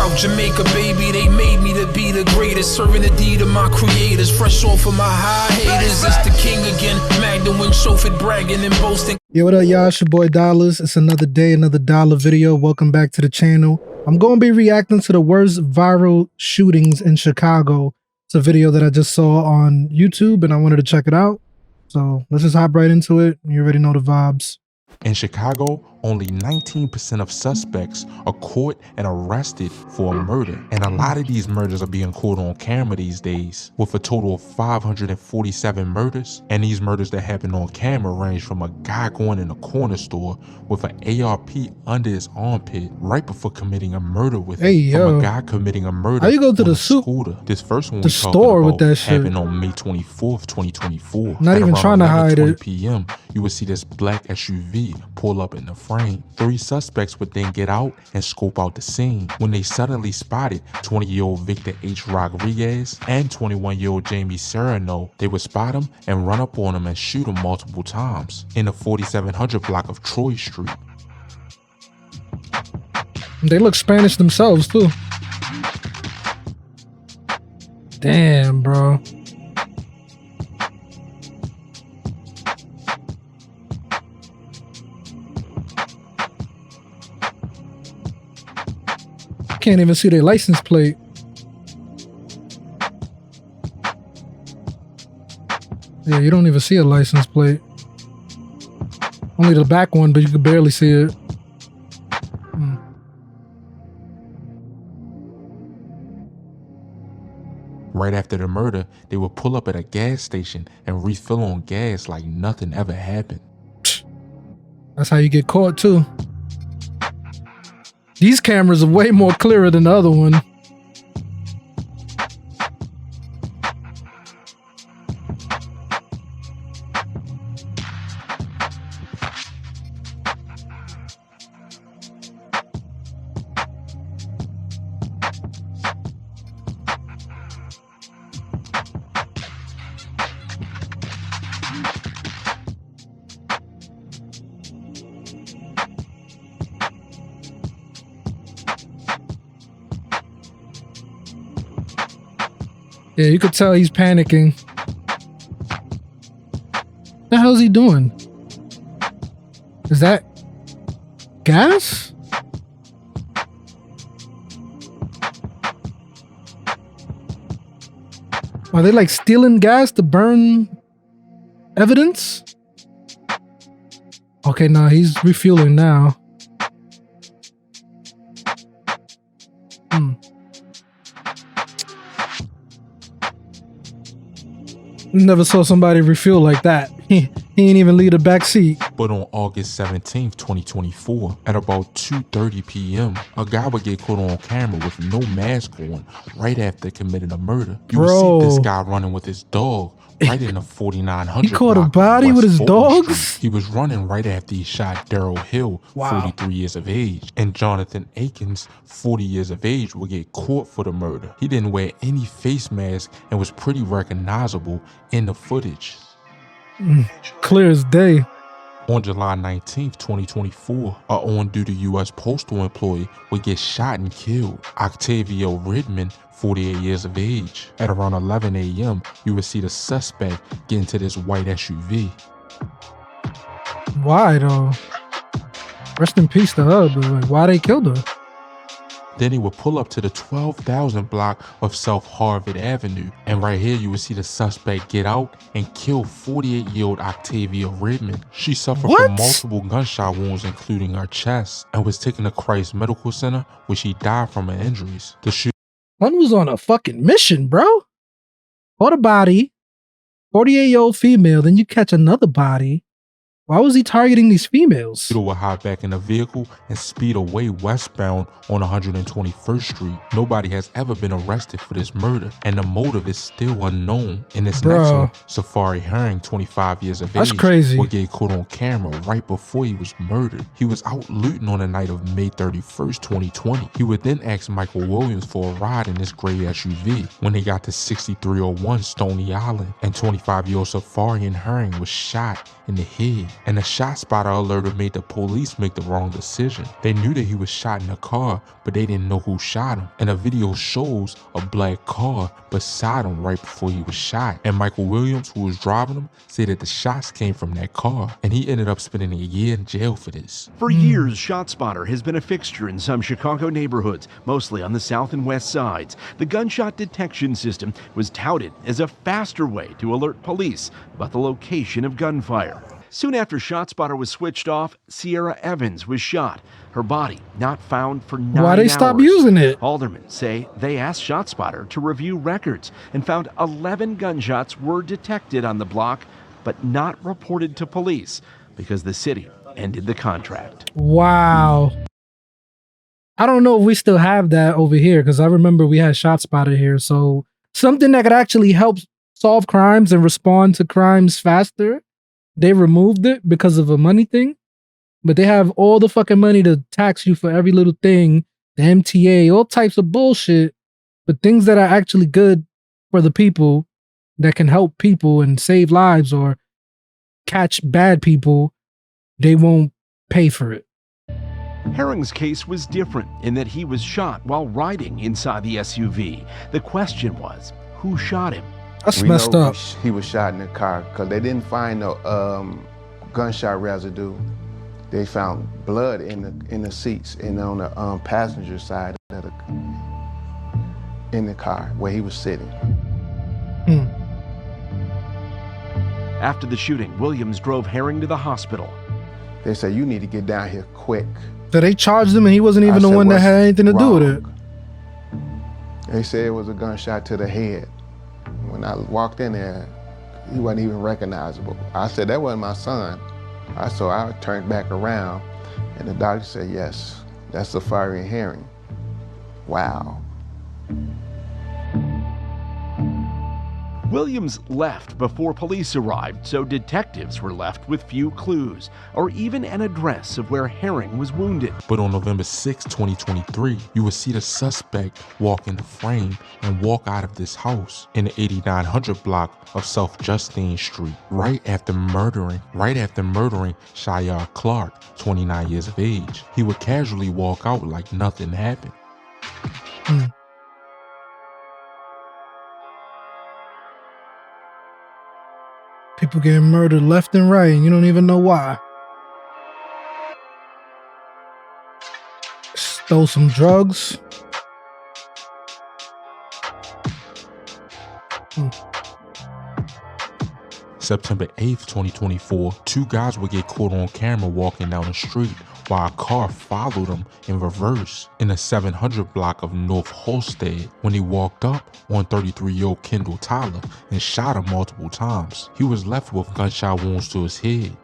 South Jamaica, baby, they made me to be the greatest. Serving the deed of my creators, fresh off of my high haters. It's the king again, Magdalene, chauffeured, bragging and boasting. Yo, what up, y'all? It's your boy Dollars. It's another day, another dollar video. Welcome back to the channel. I'm going to be reacting to the worst viral shootings in Chicago. It's a video that I just saw on YouTube and I wanted to check it out. So let's just hop right into it. You already know the vibes. In Chicago, only 19% of suspects are caught and arrested for a murder. And a lot of these murders are being caught on camera these days, with a total of 547 murders. And these murders that happen on camera range from a guy going in a corner store with an ARP under his armpit right before committing a murder with him, from a guy committing a murder how you go to the scooter. This first one the store with that shit happened on May 24th, 2024. Not even trying to hide it. p.m. you would see this black SUV pull up in the frame. 3 suspects would then get out and scope out the scene. When they suddenly spotted 20-year-old Victor H. Rodriguez and 21-year-old Jamie Serrano, they would spot him and run up on him and shoot him multiple times in the 4700 block of Troy Street. They look Spanish themselves too. Damn, bro. Can't even see their license plate. Yeah, you don't even see a license plate. Only the back one, but you can barely see it. Right after the murder, they would pull up at a gas station and refill on gas like nothing ever happened. That's how you get caught too. These cameras are way more clearer than the other one. Yeah, you could tell he's panicking. What the hell's he doing? Is that gas? Are they like stealing gas to burn evidence? Okay, no, he's refueling now. Never saw somebody refuel like that. He ain't even leave the back seat. But on August 17th, 2024, at about 2:30 p.m., a guy would get caught on camera with no mask on right after committing a murder. You would see this guy running with his dog right in the 4900. He caught a body with his dogs? He was running right after he shot Daryl Hill, 43 years of age, and Jonathan Akins, 40 years of age, would get caught for the murder. He didn't wear any face mask and was pretty recognizable in the footage. Clear as day. On July 19th, 2024, a on-duty U.S. postal employee would get shot and killed. Octavio Redmond, 48 years of age. At around 11 a.m., you would see the suspect get into this white SUV. Why though? Rest in peace to her, but like, why they killed her? Then he would pull up to the 12,000 block of South Harvard Avenue. And right here, you would see the suspect get out and kill 48-year-old Octavia Redmond. She suffered from multiple gunshot wounds, including her chest, and was taken to Christ Medical Center, where she died from her injuries. The one was on a fucking mission, bro. Caught a body, 48-year-old female, then you catch another body. Why was he targeting these females? Shooter would hop back in the vehicle and speed away westbound on 121st Street. Nobody has ever been arrested for this murder, and the motive is still unknown. In this next one, Safari Herring, 25 years of age, would get caught on camera right before he was murdered. He was out looting on the night of May 31st, 2020. He would then ask Michael Williams for a ride in this gray SUV. When he got to 6301 Stony Island, and 25-year-old Safari Herring was shot in the head. and the shot spotter alerter made the police make the wrong decision. They knew that he was shot in a car, but they didn't know who shot him. And a video shows a black car beside him right before he was shot. And Michael Williams, who was driving him, said that the shots came from that car, and he ended up spending a year in jail for this. For years, ShotSpotter has been a fixture in some Chicago neighborhoods, mostly on the south and west sides. The gunshot detection system was touted as a faster way to alert police about the location of gunfire. Soon after ShotSpotter was switched off, Sierra Evans was shot. Her body not found for 9 hours. Why they stop using it? Aldermen say they asked ShotSpotter to review records and found 11 gunshots were detected on the block, but not reported to police because the city ended the contract. Wow. I don't know if we still have that over here, because I remember we had ShotSpotter here. So something that could actually help solve crimes and respond to crimes faster, they removed it because of a money thing. But they have all the fucking money to tax you for every little thing, the MTA, all types of bullshit. But things that are actually good for the people, that can help people and save lives or catch bad people, they won't pay for it. Herring's case was different in that he was shot while riding inside the SUV. The question was, who shot him? That's messed up. He was shot in the car because they didn't find no gunshot residue. They found blood in the seats and on the passenger side of in the car where he was sitting. After the shooting, Williams drove Herring to the hospital. They said, "You need to get down here quick." So they charged him and he wasn't even the one that had anything to do with it. They said it was a gunshot to the head. When I walked in there, he wasn't even recognizable. I said, "That wasn't my son." So I turned back around and the doctor said, "Yes, that's Safari and Herring." Wow. Williams left before police arrived, so detectives were left with few clues or even an address of where Herring was wounded. But on November 6, 2023, you will see the suspect walk in the frame and walk out of this house in the 8900 block of South Justine Street, right after murdering Shayar Clark, 29 years of age. He would casually walk out like nothing happened. People getting murdered left and right, and you don't even know why. Stole some drugs. September 8th, 2024, two guys would get caught on camera walking down the street while a car followed them in reverse in the 700 block of North Holstead when he walked up on 33-year-old Kendall Tyler and shot him multiple times. He was left with gunshot wounds to his head.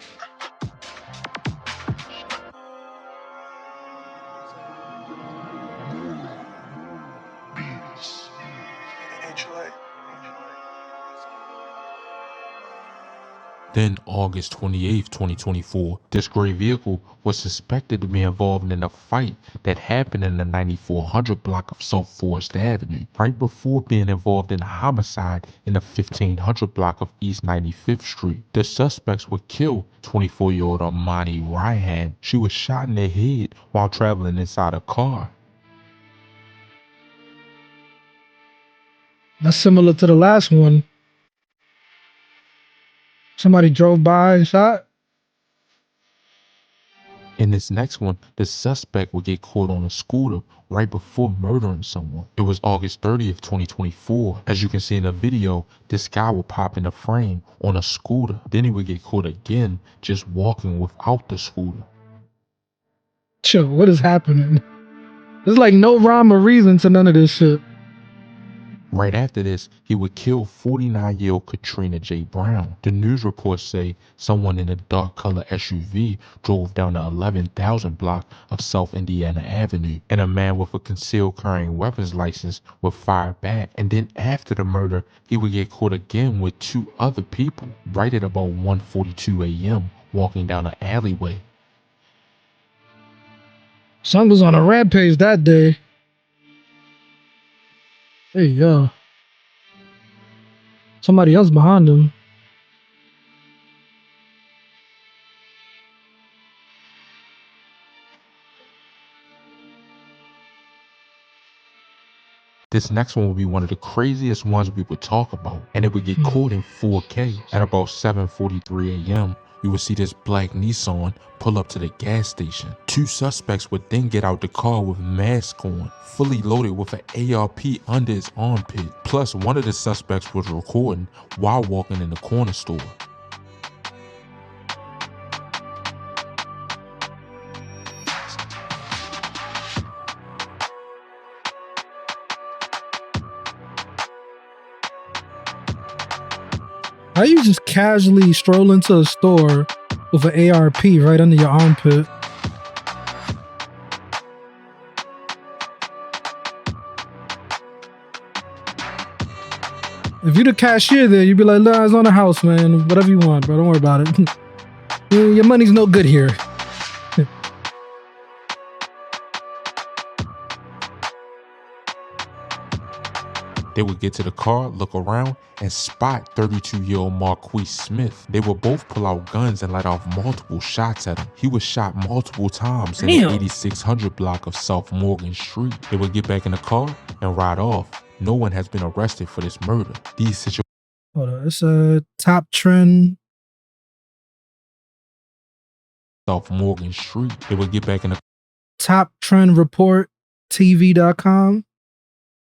Then August 28th, 2024, this gray vehicle was suspected to be involved in a fight that happened in the 9400 block of South Forest Avenue, right before being involved in a homicide in the 1500 block of East 95th Street. The suspects would kill 24-year-old Amani Ryan. She was shot in the head while traveling inside a car. That's similar to the last one. Somebody drove by and shot. In this next one, the suspect would get caught on a scooter right before murdering someone. It was August 30th, 2024. As you can see in the video, this guy would pop in the frame on a scooter. Then he would get caught again just walking without the scooter. Chill, what is happening? There's like no rhyme or reason to none of this shit. Right after this, he would kill 49-year-old Katrina J. Brown. The news reports say someone in a dark color SUV drove down the 11,000 block of South Indiana Avenue, and a man with a concealed carrying weapons license would fire back. And then after the murder, he would get caught again with two other people right at about 1:42 a.m. walking down an alleyway. Son was on a rampage that day. Hey, yo. Somebody else behind him. This next one will be one of the craziest ones we would talk about, and it would get caught in 4K at about 7:43 a.m. You would see this black Nissan pull up to the gas station. Two suspects would then get out the car with masks on, fully loaded with an ARP under his armpit. Plus, one of the suspects was recording while walking in the corner store. How you just casually stroll into a store with an ARP right under your armpit? If you're the cashier there, you'd be like, nah, it's on the house, man. Whatever you want, bro. Don't worry about it. Your money's no good here. They would get to the car, look around, and spot 32-year-old Marquis Smith. They would both pull out guns and let off multiple shots at him. He was shot multiple times in the 8600 block of South Morgan Street. They would get back in the car and ride off. No one has been arrested for this murder. These situations. Hold on, it's a top trend. South Morgan Street. They would get back in the Top trend report TV.com.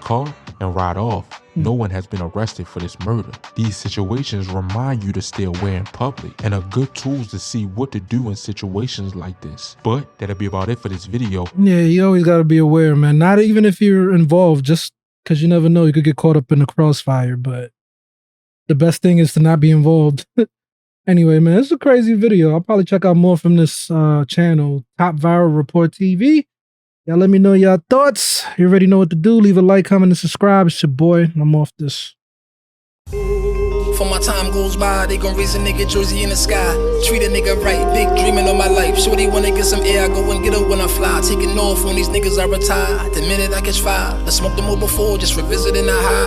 car and ride off. No one has been arrested for this murder. These situations remind you to stay aware in public and are good tools to see what to do in situations like this. But that'll be about it for this video. Yeah, you always got to be aware, man. Not even if you're involved, just because you never know, you could get caught up in the crossfire. But the best thing is to not be involved. Anyway, man, it's a crazy video. I'll probably check out more from this channel, Top Viral Report TV. Y'all let me know y'all thoughts. You already know what to do. Leave a like, comment, and subscribe. It's your boy. I'm off this. For my time goes by, they gon' raise a nigga jersey in the sky. Treat a nigga right, big dreaming on my life. Shorty wanna get some air, I go and get her when I fly. Taking off on these niggas I retire. The minute I catch fire, I smoked them all before, just revisiting the high.